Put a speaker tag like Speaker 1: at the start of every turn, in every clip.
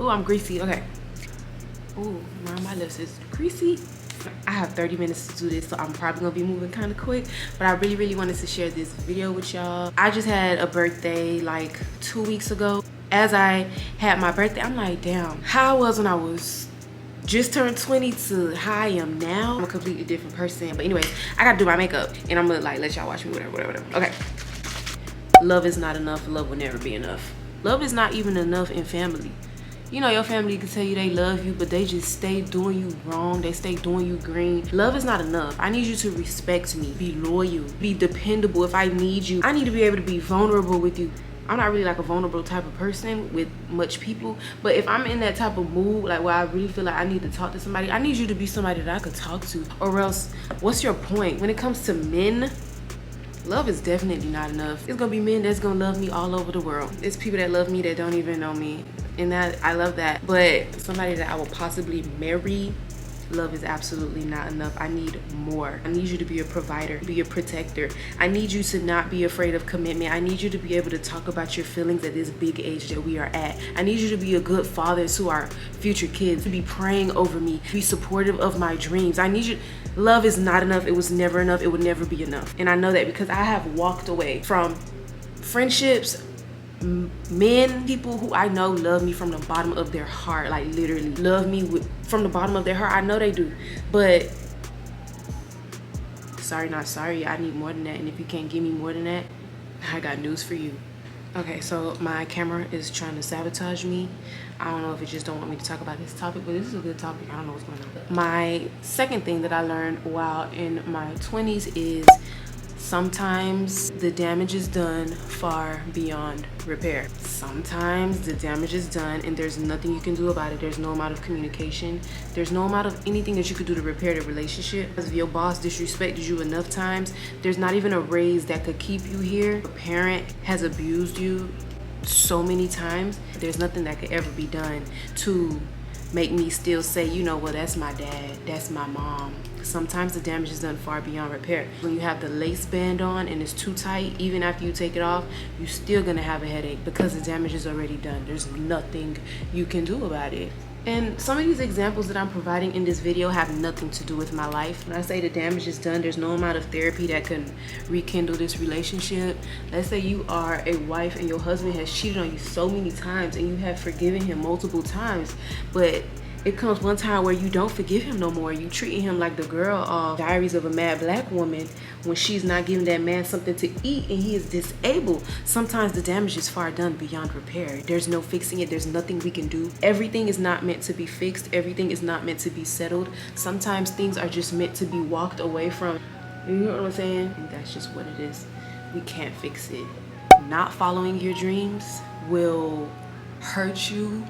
Speaker 1: Oh, I'm greasy. Okay. Oh, my lips is greasy. I have 30 minutes to do this, so I'm probably gonna be moving kind of quick, but I really wanted to share this video with y'all. I just had a birthday like 2 weeks ago. As I had my birthday, I'm like, damn, how I was when I was just turned 20 to how I am now. I'm a completely different person. But anyways, I gotta do my makeup and I'm gonna like let y'all watch me, whatever. Okay. Love is not enough. Love will never be enough. Love is not even enough in family. You know, your family can tell you they love you, but they just stay doing you wrong. They stay doing you green. Love is not enough. I need you to respect me, be loyal, be dependable if I need you. I need to be able to be vulnerable with you. I'm not really like a vulnerable type of person with much people, but if I'm in that type of mood, like where I really feel like I need to talk to somebody, I need you to be somebody that I could talk to, or else what's your point? When it comes to men, love is definitely not enough. It's gonna be men that's gonna love me all over the world. It's people that love me that don't even know me, and that I love that. But somebody that I will possibly marry, love is absolutely not enough. I need more. I need you to be a provider, be a protector. I need you to not be afraid of commitment. I need you to be able to talk about your feelings at this big age that we are at. I need you to be a good father to our future kids, to be praying over me, be supportive of my dreams. I need you. Love is not enough. It was never enough. It would never be enough. And I know that because I have walked away from friendships, men, people who I know love me from the bottom of their heart, like literally love me from the bottom of their heart. I know they do, but sorry, not sorry. I need more than that, and if you can't give me more than that, I got news for you. Okay, so my camera is trying to sabotage me. I don't know if it just don't want me to talk about this topic, but this is a good topic. I don't know what's going on. My second thing that I learned while in my 20s is sometimes the damage is done far beyond repair. Sometimes the damage is done and there's nothing you can do about it. There's no amount of communication. There's no amount of anything that you could do to repair the relationship. If your boss disrespected you enough times, there's not even a raise that could keep you here. A parent has abused you so many times. There's nothing that could ever be done to make me still say, you know, well, that's my dad, that's my mom. Sometimes the damage is done far beyond repair. When you have the lace band on and it's too tight, even after you take it off, you're still gonna have a headache because the damage is already done. There's nothing you can do about it. And some of these examples that I'm providing in this video have nothing to do with my life. When I say the damage is done, there's no amount of therapy that can rekindle this relationship. Let's say you are a wife and your husband has cheated on you so many times and you have forgiven him multiple times, but it comes one time where you don't forgive him no more. You treating him like the girl of Diaries of a Mad Black Woman when she's not giving that man something to eat and he is disabled. Sometimes the damage is far done beyond repair. There's no fixing it. There's nothing we can do. Everything is not meant to be fixed. Everything is not meant to be settled. Sometimes things are just meant to be walked away from. You know what I'm saying? And that's just what it is. We can't fix it. Not following your dreams will hurt you,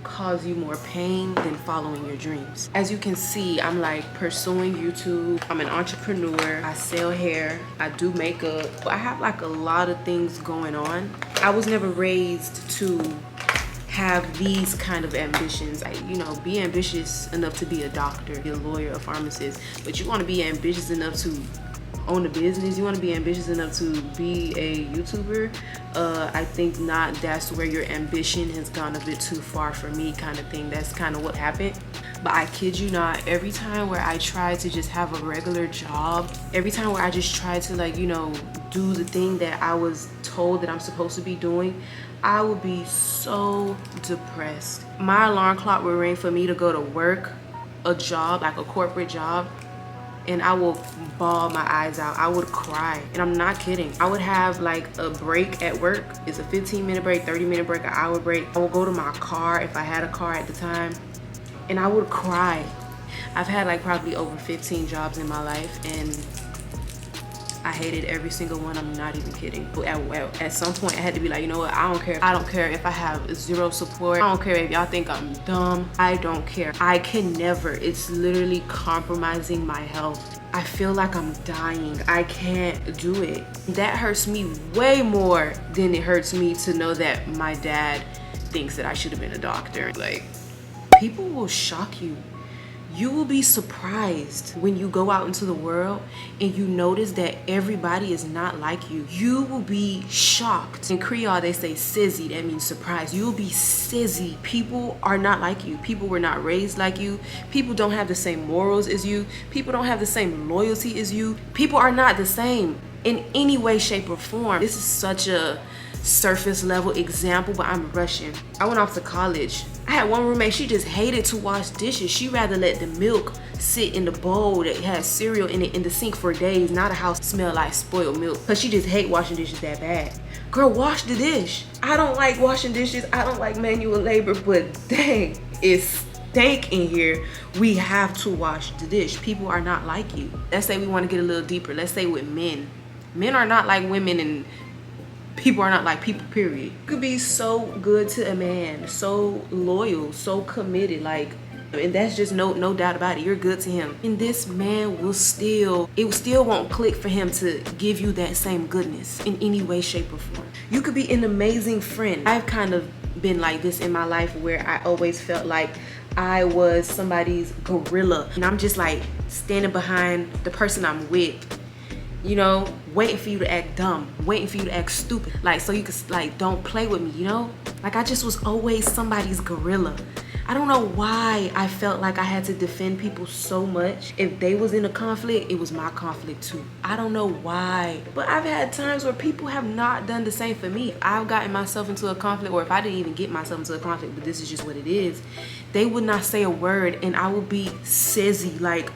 Speaker 1: cause you more pain than following your dreams. As you can see, I'm like pursuing YouTube. I'm an entrepreneur. I sell hair. I do makeup. I have like a lot of things going on. I was never raised to have these kind of ambitions. You know, be ambitious enough to be a doctor, be a lawyer, a pharmacist, but you want to be ambitious enough to own a business, you want to be ambitious enough to be a YouTuber. I think not. That's where your ambition has gone a bit too far for me, kind of thing. That's kind of what happened. But I kid you not, every time where I try to just have a regular job, every time where I just try to, like, you know, do the thing that I was told that I'm supposed to be doing, I would be so depressed. My alarm clock would ring for me to go to work, a job, like a corporate job, and I will bawl my eyes out. I would cry, and I'm not kidding. I would have like a break at work. It's a 15-minute break, 30-minute break, an hour break. I would go to my car if I had a car at the time, and I would cry. I've had like probably over 15 jobs in my life, and I hated every single one. I'm not even kidding. At some point, I had to be like, you know what? I don't care. I don't care if I have zero support. I don't care if y'all think I'm dumb. I don't care. I can never. It's literally compromising my health. I feel like I'm dying. I can't do it. That hurts me way more than it hurts me to know that my dad thinks that I should have been a doctor. Like, people will shock you. You will be surprised when you go out into the world and you notice that everybody is not like you. You will be shocked. In Creole, they say sizzy, that means surprise. You'll be sizzy. People are not like you. People were not raised like you. People don't have the same morals as you. People don't have the same loyalty as you. People are not the same in any way, shape, or form. This is such a surface level example, but I'm Russian. I went off to college. I had one roommate, she just hated to wash dishes. She rather let the milk sit in the bowl that has cereal in it in the sink for days, not a house smell like spoiled milk, because she just hate washing dishes that bad. Girl, wash the dish. I don't like washing dishes. I don't like manual labor, but dang, it's stank in here. We have to wash the dish. People are not like you. Let's say we want to get a little deeper. Let's say with men. Men are not like women, and people are not like people, period. You could be so good to a man, so loyal, so committed, like, and that's just no doubt about it. You're good to him, and this man will still won't click for him to give you that same goodness in any way, shape, or form. You could be an amazing friend. I've kind of been like this in my life, where I always felt like I was somebody's gorilla, and I'm just like standing behind the person I'm with, you know, waiting for you to act dumb, waiting for you to act stupid, like, so you could, like, don't play with me, you know? Like, I just was always somebody's gorilla. I don't know why I felt like I had to defend people so much. If they was in a conflict, it was my conflict too. I don't know why, but I've had times where people have not done the same for me. I've gotten myself into a conflict, or if I didn't even get myself into a conflict, but this is just what it is, they would not say a word, and I would be sizzy, like,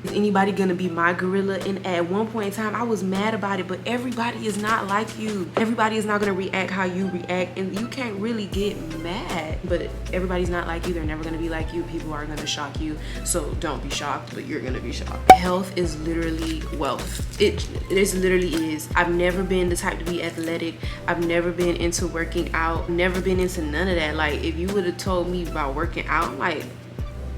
Speaker 1: is anybody gonna be my gorilla? And at one point in time, I was mad about it, but everybody is not like you. Everybody is not gonna react how you react, and you can't really get mad. But everybody's not like you. They're never gonna be like you. People are gonna shock you, so don't be shocked, but you're gonna be shocked. Health is literally wealth. It literally is. I've never been the type to be athletic. I've never been into working out. Never been into none of that. Like, if you would have told me about working out, I'm like,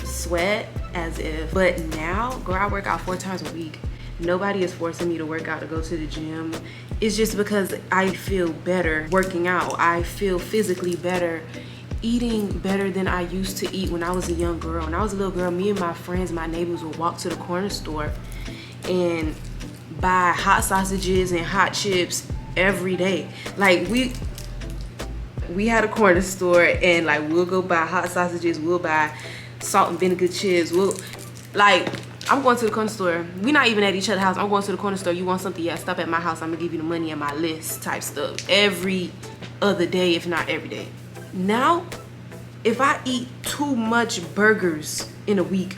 Speaker 1: sweat as if. But now, girl, I work out 4 times a week. Nobody is forcing me to work out, to go to the gym. It's just because I feel better working out. I feel physically better, eating better than I used to eat when I was a young girl. When I was a little girl, me and my friends, my neighbors, would walk to the corner store and buy hot sausages and hot chips every day. Like, we had a corner store, and like, we'll go buy hot sausages, we'll buy salt and vinegar chips. I'm going to the corner store. We're not even at each other's house. I'm going to the corner store. You want something? Yeah, stop at my house. I'm gonna give you the money and my list type stuff every other day, if not every day. Now, if I eat too much burgers in a week,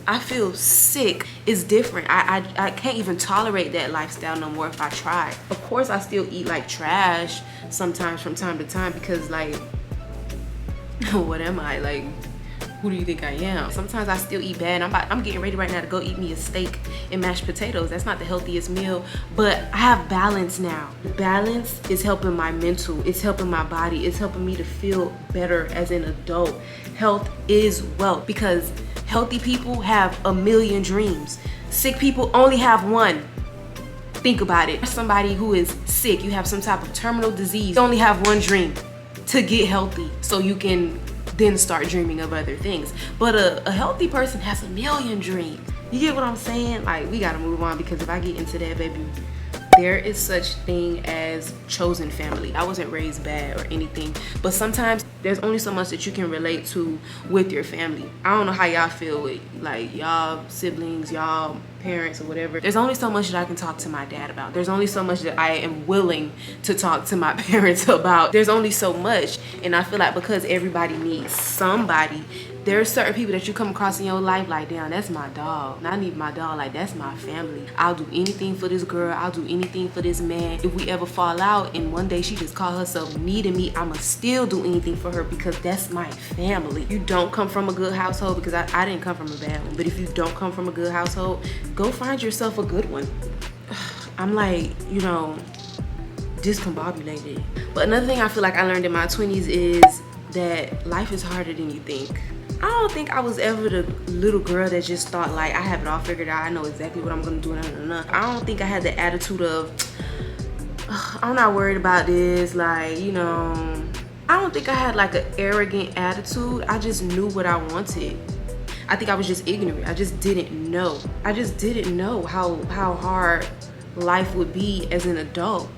Speaker 1: I feel sick. It's different. I can't even tolerate that lifestyle no more if I try. Of course, I still eat like trash sometimes from time to time, because, like, what am I? Like, who do you think I am? Sometimes I still eat bad. I'm getting ready right now to go eat me a steak and mashed potatoes. That's not the healthiest meal, but I have balance now. Balance is helping my mental. It's helping my body. It's helping me to feel better as an adult. Health is wealth, because healthy people have a million dreams. Sick people only have one. Think about it. Somebody who is sick, you have some type of terminal disease, you only have one dream: to get healthy, so you can then start dreaming of other things. But a healthy person has a million dreams. You get what I'm saying? Like, we gotta move on, because if I get into that, baby, there is such thing as chosen family. I wasn't raised bad or anything, but sometimes there's only so much that you can relate to with your family. I don't know how y'all feel with, like, y'all siblings, y'all parents, or whatever. There's only so much that I can talk to my dad about. There's only so much that I am willing to talk to my parents about. There's only so much, and I feel like because everybody needs somebody, there are certain people that you come across in your life like, damn, that's my dog. And I need my dog, like, that's my family. I'll do anything for this girl. I'll do anything for this man. If we ever fall out and one day she just call herself needing me, I'ma still do anything for her, because that's my family. You don't come from a good household, because I didn't come from a bad one, but if you don't come from a good household, go find yourself a good one. I'm like, you know, discombobulated. But another thing I feel like I learned in my 20s is that life is harder than you think. I don't think I was ever the little girl that just thought, like, I have it all figured out. I know exactly what I'm gonna do. I don't think I had the attitude of, I'm not worried about this. Like, you know, I don't think I had like an arrogant attitude. I just knew what I wanted. I think I was just ignorant. I just didn't know. I just didn't know how hard life would be as an adult.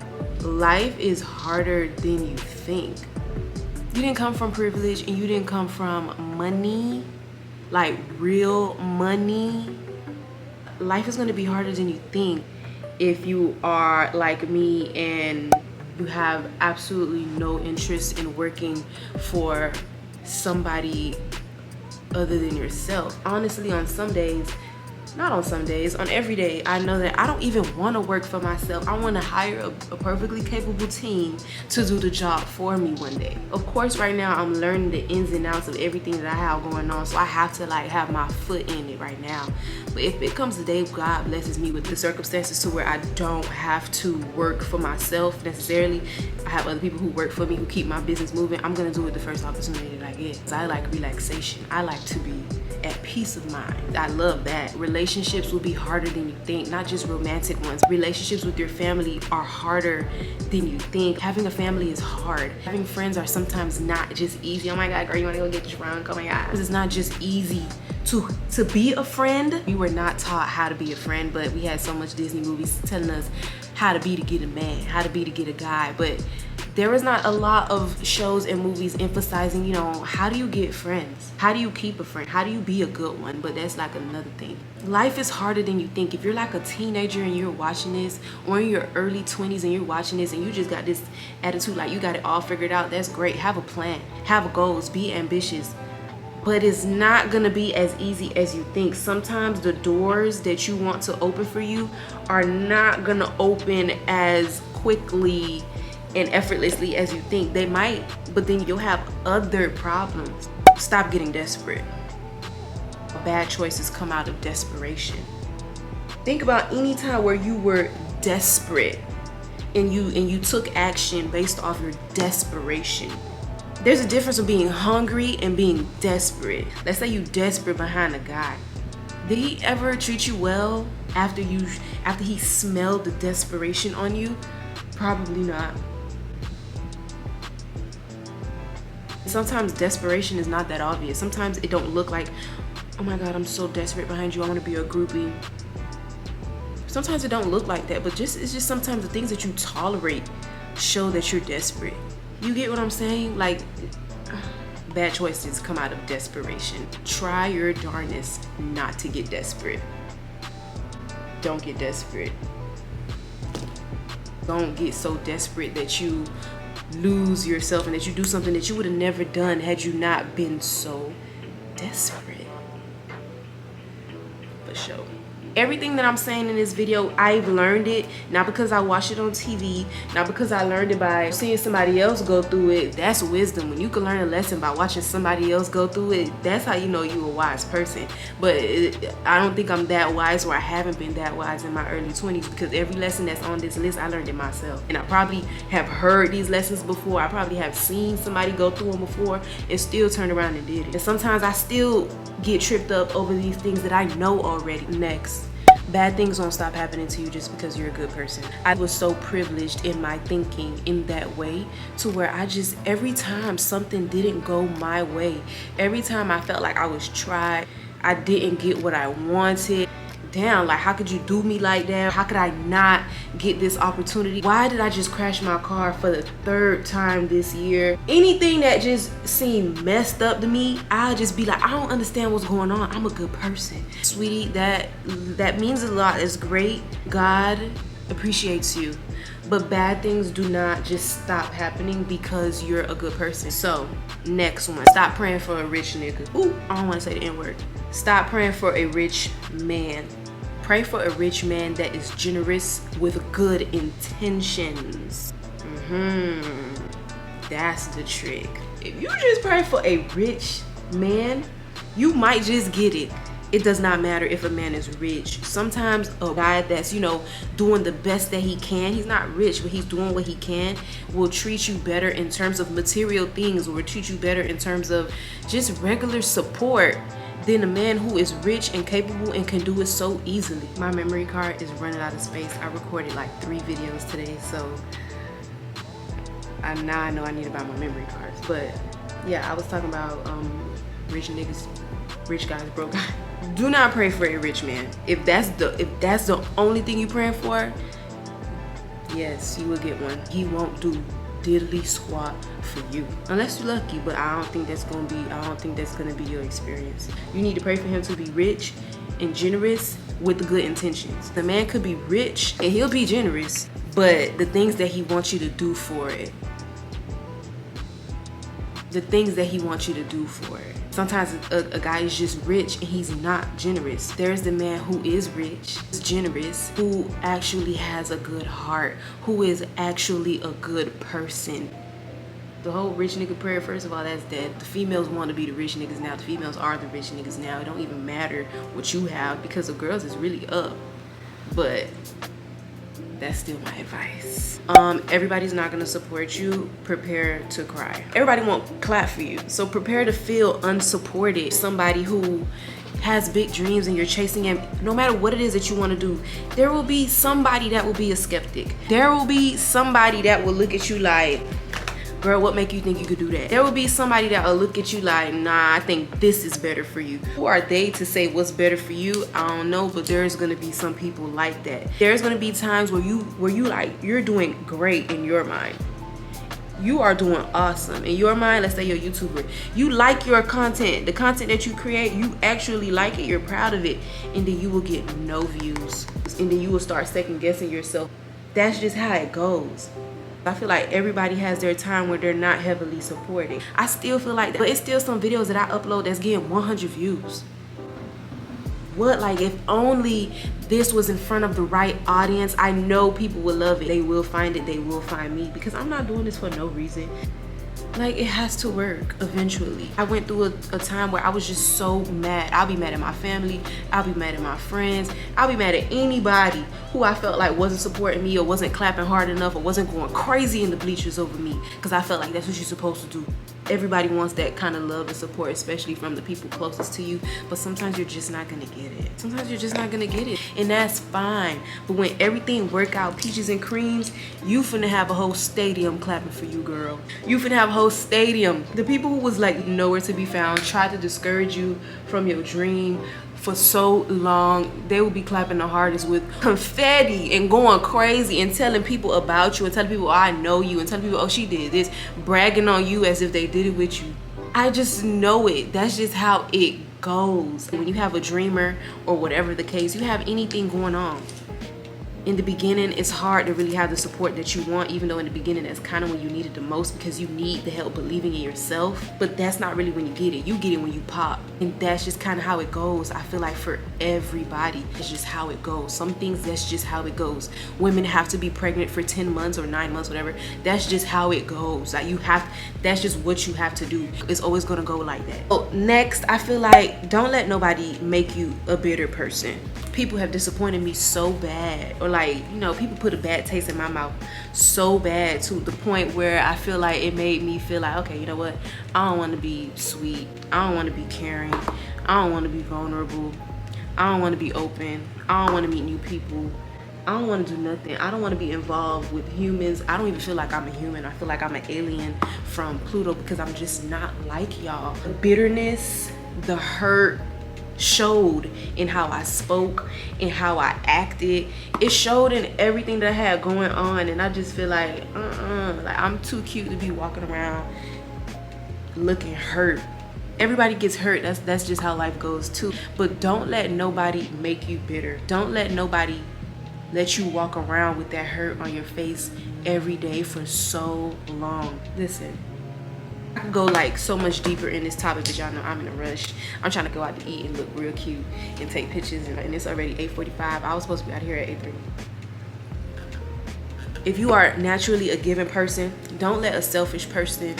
Speaker 1: Life is harder than you think. You didn't come from privilege and you didn't come from money, like real money. Life is gonna be harder than you think if you are like me and you have absolutely no interest in working for somebody other than yourself. Honestly, on some days, not on some days, on every day, I know that I don't even want to work for myself. I want to hire a perfectly capable team to do the job for me one day. Of course, right now I'm learning the ins and outs of everything that I have going on, so I have to like have my foot in it right now. But if it comes the day God blesses me with the circumstances to where I don't have to work for myself necessarily, I have other people who work for me who keep my business moving, I'm gonna do it the first opportunity that I get. 'Cause I like relaxation. I like to be at peace of mind. I love that. Relationships will be harder than you think, not just romantic ones. Relationships with your family are harder than you think. Having a family is hard. Having friends are sometimes not just easy. Oh my God, girl, you wanna go get drunk? Oh my God. It's not just easy to be a friend. We were not taught how to be a friend, but we had so much Disney movies telling us how to be to get a man, how to be to get a guy, but there is not a lot of shows and movies emphasizing, you know, how do you get friends? How do you keep a friend? How do you be a good one? But that's like another thing. Life is harder than you think. If you're like a teenager and you're watching this, or in your early 20s and you're watching this and you just got this attitude like you got it all figured out, that's great. Have a plan, have goals, be ambitious. But it's not gonna be as easy as you think. Sometimes the doors that you want to open for you are not gonna open as quickly and effortlessly as you think. They might, but then you'll have other problems. Stop getting desperate. Bad choices come out of desperation. Think about any time where you were desperate and you took action based off your desperation. There's a difference of being hungry and being desperate. Let's say you desperate behind a guy. Did he ever treat you well after he smelled the desperation on you? Probably not. Sometimes desperation is not that obvious. Sometimes it don't look like, oh my God, I'm so desperate behind you, I want to be a groupie. Sometimes it don't look like that, but it's just sometimes the things that you tolerate show that you're desperate. You get what I'm saying? Like, bad choices come out of desperation. Try your darnest not to get desperate. Don't get desperate. Don't get so desperate that you lose yourself and that you do something that you would have never done had you not been so desperate. For sure. Everything that I'm saying in this video, I've learned it, not because I watched it on TV, not because I learned it by seeing somebody else go through it. That's wisdom. When you can learn a lesson by watching somebody else go through it, that's how you know you're a wise person. But I don't think I'm that wise, or I haven't been that wise in my early 20s, because every lesson that's on this list, I learned it myself. And I probably have heard these lessons before. I probably have seen somebody go through them before and still turned around and did it. And sometimes I still get tripped up over these things that I know already. Next. Bad things won't stop happening to you just because you're a good person. I was so privileged in my thinking in that way to where every time something didn't go my way, every time I felt like I was tried, I didn't get what I wanted. Damn, like, how could you do me like that? How could I not get this opportunity? Why did I just crash my car for the 3rd time this year? Anything that just seemed messed up to me, I'll just be like, I don't understand what's going on. I'm a good person. Sweetie, that means a lot. It's great. God appreciates you. But bad things do not just stop happening because you're a good person. So, next one. Stop praying for a rich nigga. Ooh, I don't want to say the N-word. Stop praying for a rich man. Pray for a rich man that is generous with good intentions. That's the trick. If you just pray for a rich man, you might just get it. It does not matter if a man is rich. Sometimes a guy that's, you know, doing the best that he can, he's not rich, but he's doing what he can, will treat you better in terms of material things, or will treat you better in terms of just regular support than a man who is rich and capable and can do it so easily. My memory card is running out of space. I recorded like 3 videos today, so now I know I need to buy my memory cards. But yeah, I was talking about rich niggas rich guys, broke guys. Do not pray for a rich man. If that's the only thing you're praying for, yes, you will get one. He won't do diddly squat for you unless you're lucky, but I don't think that's gonna be your experience. You need to pray for him to be rich and generous with good intentions. The man could be rich and he'll be generous, but the things that he wants you to do for it, sometimes a guy is just rich and he's not generous. There's the man who is rich, is generous, who actually has a good heart, who is actually a good person. The whole rich nigga prayer, first of all, that's dead. The females want to be the rich niggas now. The females are the rich niggas now. It don't even matter what you have because the girls is really up. But that's still my advice. Everybody's not gonna support you. Prepare to cry. Everybody won't clap for you, so prepare to feel unsupported. Somebody who has big dreams and you're chasing him, no matter what it is that you want to do, there will be somebody that will be a skeptic. There will be somebody that will look at you like, girl, what make you think you could do that? There will be somebody that will look at you like, nah, I think this is better for you. Who are they to say what's better for you? I don't know, but there's gonna be some people like that. There's gonna be times where you like, you're doing great in your mind. You are doing awesome in your mind. Let's say you're a YouTuber. You like your content, the content that you create, you actually like it, you're proud of it, and then you will get no views. And then you will start second guessing yourself. That's just how it goes. I feel like everybody has their time where they're not heavily supporting. I still feel like that, but it's still some videos that I upload that's getting 100 views. What, like, if only this was in front of the right audience, I know people will love it. They will find it, they will find me, because I'm not doing this for no reason. Like, it has to work eventually. I went through a time where I was just so mad. I'll be mad at my family, I'll be mad at my friends, I'll be mad at anybody who I felt like wasn't supporting me or wasn't clapping hard enough or wasn't going crazy in the bleachers over me, because I felt like that's what you're supposed to do. Everybody wants that kind of love and support, especially from the people closest to you, but sometimes you're just not gonna get it. Sometimes you're just not gonna get it, and that's fine. But when everything work out peaches and creams, you finna have a whole stadium clapping for you, girl. You finna have a whole stadium. The people who was like nowhere to be found, tried to discourage you from your dream for so long, they will be clapping the hardest with confetti and going crazy and telling people about you and telling people, oh, I know you, and telling people, oh, she did this, bragging on you as if they did it with you. I just know it. That's just how it goes. When you have a dreamer or whatever the case, you have anything going on. In the beginning, it's hard to really have the support that you want, even though in the beginning that's kind of when you need it the most, because you need the help believing in yourself. But that's not really when you get it. You get it when you pop. And that's just kind of how it goes. I feel like for everybody, it's just how it goes. Some things, that's just how it goes. Women have to be pregnant for 10 months or 9 months, whatever. That's just how it goes. Like, that's just what you have to do. It's always gonna go like that. Oh, next, I feel like don't let nobody make you a bitter person. People have disappointed me so bad, or like, you know, people put a bad taste in my mouth so bad to the point where I feel like it made me feel like, okay, you know what, I don't want to be sweet, I don't want to be caring, I don't want to be vulnerable, I don't want to be open, I don't want to meet new people, I don't want to do nothing, I don't want to be involved with humans. I don't even feel like I'm a human. I feel like I'm an alien from Pluto, because I'm just not like y'all. The bitterness, the hurt showed in how I spoke, in how I acted. It showed in everything that I had going on, and I just feel like like I'm too cute to be walking around looking hurt. Everybody gets hurt. That's just how life goes too. But don't let nobody make you bitter. Don't let nobody let you walk around with that hurt on your face every day for so long. Listen, I could go like so much deeper in this topic, but y'all know I'm in a rush. I'm trying to go out to eat and look real cute and take pictures, and it's already 8:45. I was supposed to be out here at 8:30. If you are naturally a giving person, don't let a selfish person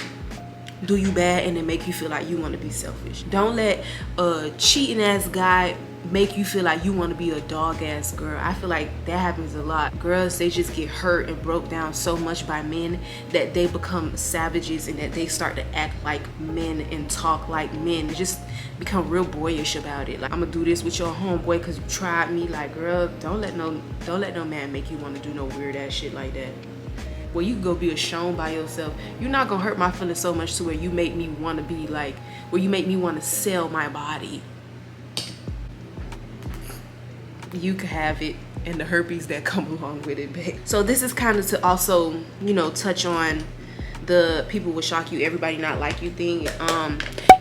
Speaker 1: do you bad and then make you feel like you want to be selfish. Don't let a cheating ass guy make you feel like you want to be a dog ass girl. I feel like that happens a lot. Girls, they just get hurt and broke down so much by men that they become savages, and that they start to act like men and talk like men. They just become real boyish about it. Like, I'm gonna do this with your homeboy because you tried me. Like, girl, don't let no man make you want to do no weird ass shit like that. Where you can go be shown by yourself. You're not gonna hurt my feelings so much to where you make me want to be like, where you make me want to sell my body. you could have it and the herpes that come along with it, babe. So this is kind of to also, you know, touch on the people will shock you, everybody not like you thing.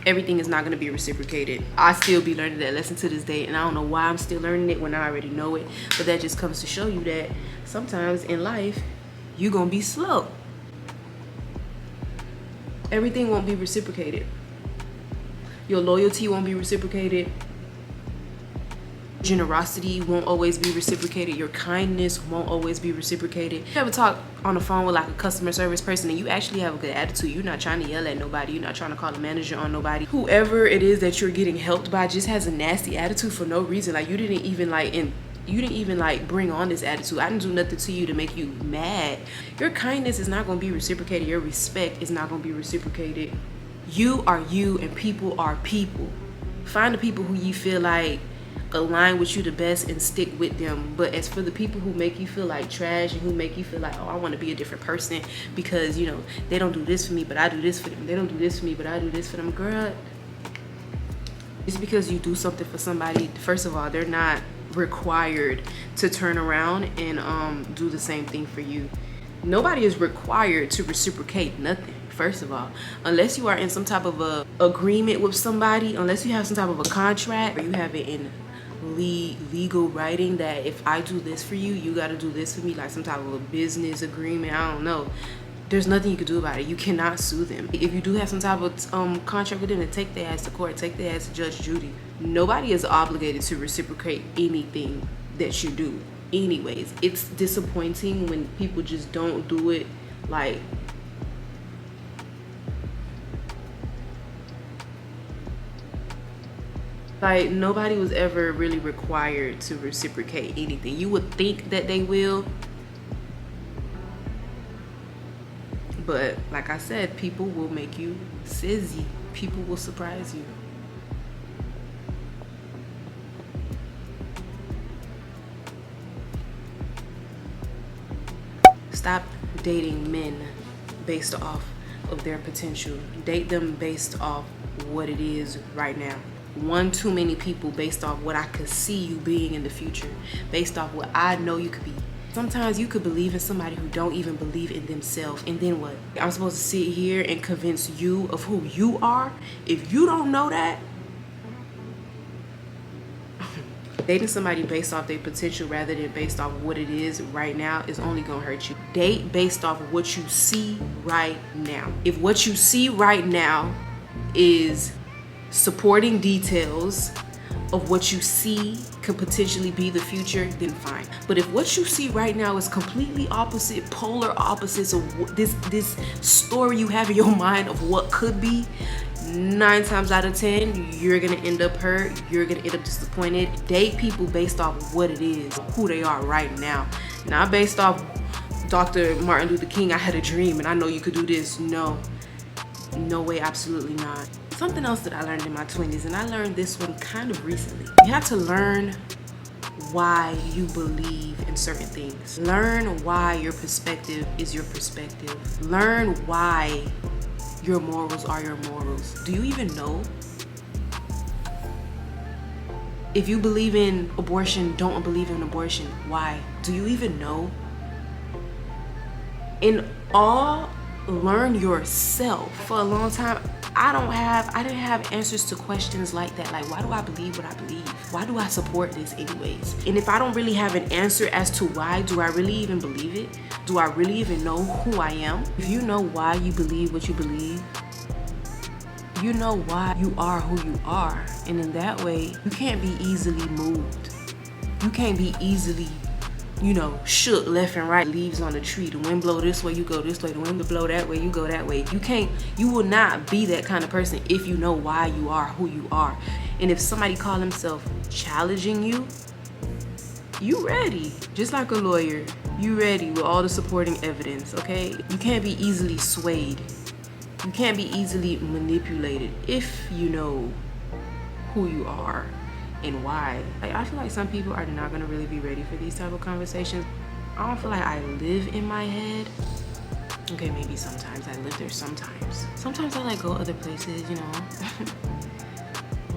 Speaker 1: Everything is not going to be reciprocated. I still be learning that lesson to this day, and I don't know why I'm still learning it when I already know it, but that just comes to show you that sometimes in life you're gonna be slow. Everything won't be reciprocated. Your loyalty won't be reciprocated. Generosity won't always be reciprocated. Your kindness won't always be reciprocated. You ever talk on the phone with like a customer service person and you actually have a good attitude? You're not trying to yell at nobody. You're not trying to call a manager on nobody. Whoever it is that you're getting helped by just has a nasty attitude for no reason. Like you didn't even bring on this attitude. I didn't do nothing to you to make you mad. Your kindness is not going to be reciprocated. Your respect is not going to be reciprocated. You are you and people are people. Find the people who you feel like align with you the best and stick with them. But as for the people who make you feel like trash and who make you feel like, oh, I want to be a different person because, you know, they don't do this for me but I do this for them, they don't do this for me but I do this for them, girl, it's because you do something for somebody. First of all, they're not required to turn around and do the same thing for you. Nobody is required to reciprocate nothing. First of all, unless you are in some type of a agreement with somebody, unless you have some type of a contract or you have it in legal writing that if I do this for you, you got to do this for me, like some type of a business agreement, I don't know, there's nothing you can do about it. You cannot sue them. If you do have some type of contract with them, then take their ass to court, take their ass to Judge Judy. Nobody is obligated to reciprocate anything that you do anyways. It's disappointing when people just don't do it. Like nobody was ever really required to reciprocate anything. You would think that they will, but like I said, people will make you sizzy. People will surprise you. Stop dating men based off of their potential. Date them based off what it is right now. One too many people based off what I could see you being in the future, based off what I know you could be. Sometimes you could believe in somebody who don't even believe in themselves, and then what? I'm supposed to sit here and convince you of who you are? If you don't know that, dating somebody based off their potential rather than based off what it is right now is only gonna hurt you. Date based off of what you see right now. If what you see right now is supporting details of what you see could potentially be the future, then fine. But if what you see right now is completely opposite, polar opposites of this story you have in your mind of what could be, 9 times out of 10, you're gonna end up hurt, you're gonna end up disappointed. Date people based off what it is, who they are right now. Not based off Dr. Martin Luther King, I had a dream and I know you could do this. No way, absolutely not. Something else that I learned in my 20s, and I learned this one kind of recently. You have to learn why you believe in certain things. Learn why your perspective is your perspective. Learn why your morals are your morals. Do you even know? If you believe in abortion, don't believe in abortion. Why? Do you even know? In all, learn yourself. For a long time, I didn't have answers to questions like that. Like, why do I believe what I believe? Why do I support this anyways? And if I don't really have an answer as to why, do I really even believe it? Do I really even know who I am? If you know why you believe what you believe, you know why you are who you are. And in that way, you can't be easily moved. You can't be easily, shook left and right. Leaves on the tree. The wind blow this way, you go this way. The wind blow that way, you go that way. You will not be that kind of person if you know why you are who you are. And if somebody call himself challenging you, you ready. Just like a lawyer, you ready with all the supporting evidence, okay? You can't be easily swayed. You can't be easily manipulated if you know who you are and why. I feel like some people are not gonna really be ready for these type of conversations. I don't feel like I live in my head. Okay, maybe sometimes I live there sometimes. Sometimes I go other places,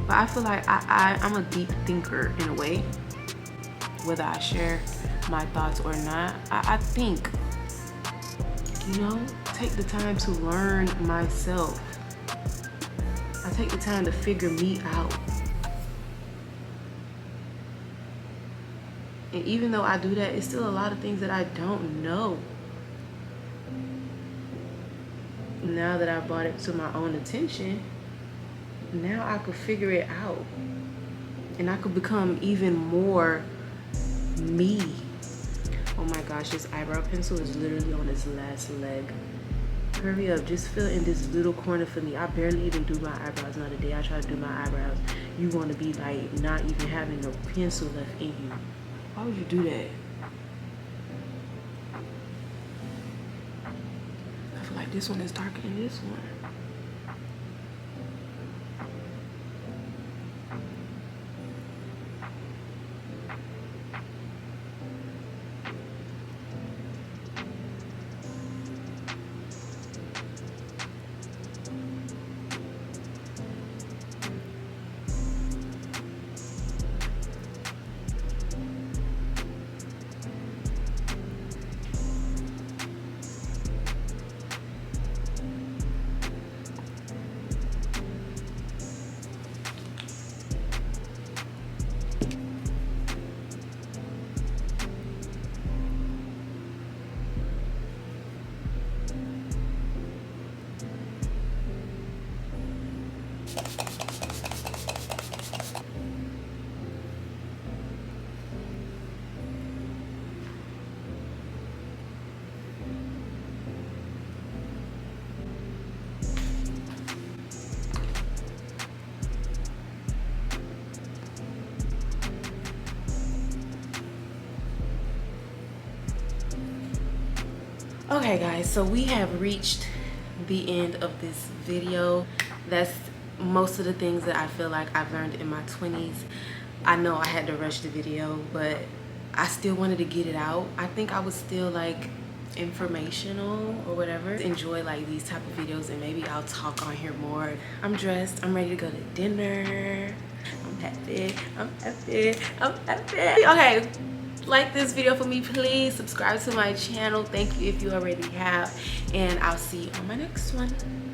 Speaker 1: But I feel like I'm a deep thinker in a way. whether I share my thoughts or not. I think, you know, take the time to learn myself. I take the time to figure me out. And even though I do that, it's still a lot of things that I don't know. Now that I brought it to my own attention, now I could figure it out. And I could become even more me. Oh my gosh, this eyebrow pencil is literally on its last leg. Hurry up, just fill in this little corner for me. I barely even do my eyebrows. Not a day I try to do my eyebrows, you want to be like not even having no pencil left in you. Why would you do that? I feel like this one is darker than this one. Okay guys, so we have reached the end of this video. That's most of the things that I feel like I've learned in my 20s. I know I had to rush the video, but I still wanted to get it out. I think I was still like informational or whatever. Enjoy like these type of videos, and maybe I'll talk on here more. I'm dressed, I'm ready to go to dinner. I'm happy, I'm happy, I'm happy. Okay, like this video for me, please. Subscribe to my channel. Thank you if you already have, and I'll see you on my next one.